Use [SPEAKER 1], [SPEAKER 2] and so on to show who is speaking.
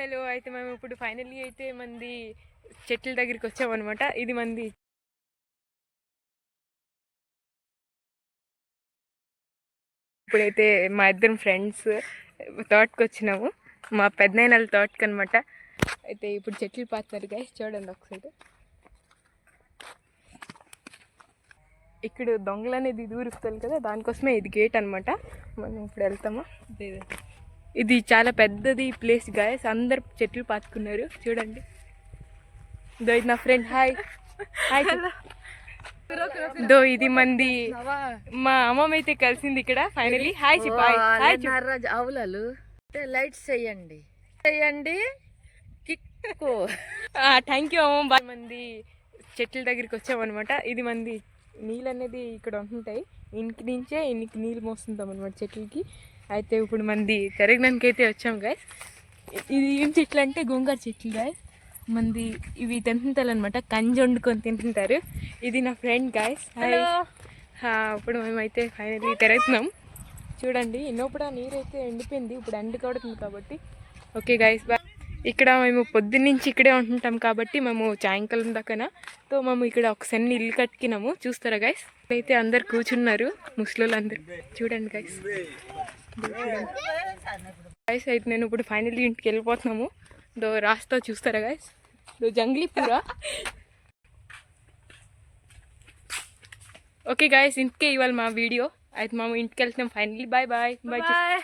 [SPEAKER 1] Hello అయితే మేము ఇప్పుడు ఫైనల్లీ అయితే మంది చెట్ల దగ్గరికి వచ్చామన్నమాట. ఇది మంది ఇప్పుడైతే మా ఇద్దరం ఫ్రెండ్స్ తోటకు వచ్చినాము, మా పెద్దనాయనల తోటకి అనమాట. అయితే ఇప్పుడు చెట్లు పాతారు గైస్, చూడండి ఒకసారి. ఇక్కడ దొంగలు అనేది దూరుకుతారు కదా, దానికోసమే ఇది గేట్ అనమాట. మనం ఇప్పుడు వెళ్తాము. ఇది చాలా పెద్దది ప్లేస్ గాయస్, అందరు చెట్లు పాతుకున్నారు చూడండి. దో ఇది నా ఫ్రెండ్, హాయ్ హాయ్. దో ఇది మంది మా అమ్మమ్మ అయితే కలిసింది ఇక్కడ ఫైనలీ. హాయ్ చెప్పాయి. హాయ్
[SPEAKER 2] ఆవులాలు లైట్స్ చేయండి చేయండి.
[SPEAKER 1] థ్యాంక్ యూ అమ్మమ్మ. బాగా మంది చెట్ల దగ్గరికి వచ్చామన్నమాట. ఇది మంది నీళ్ళు అనేది ఇక్కడ ఉంటుంటాయి, ఇంటి నుంచే ఇన్నికి నీళ్ళు మోస్తుంటాం అనమాట చెట్లకి. అయితే ఇప్పుడు మంది తిరగడానికి అయితే వచ్చాం గాయస్. ఇది ఏం చెట్లు అంటే గోంగూర చెట్లు గాయస్. మంది ఇవి తింటుంటారు అనమాట, కంజి వండుకొని తింటుంటారు. ఇది నా ఫ్రెండ్ గాయస్. ఇప్పుడు మేమైతే ఫైనల్లీ తిరుగుతున్నాం చూడండి. లోపల నీరు అయితే ఎండిపోయింది, ఇప్పుడు ఎండుకోవడుతుంది కాబట్టి. Okay guys bye. ఇక్కడ మేము పొద్దున్నుంచి ఇక్కడే ఉంటుంటాం కాబట్టి మేము సాయంకాలం దాకా తో మేము ఇక్కడ ఒక సన్ని ఇల్లు కట్టుకున్నాము, చూస్తారా గైస్. అయితే అందరు కూర్చున్నారు ముసలోళ్ళు అందరు, చూడండి గైస్. గైస్ అయితే నేను ఇప్పుడు ఫైనల్లీ ఇంటికి వెళ్ళిపోతున్నాము. రాస్తా చూస్తారా గైస్, జంగ్లీ పూరా. ఓకే గైస్, ఇంటికే ఇవాళ మా వీడియో. అయితే మేము ఇంటికి వెళ్తున్నాం ఫైనల్లీ. Bye bye bye.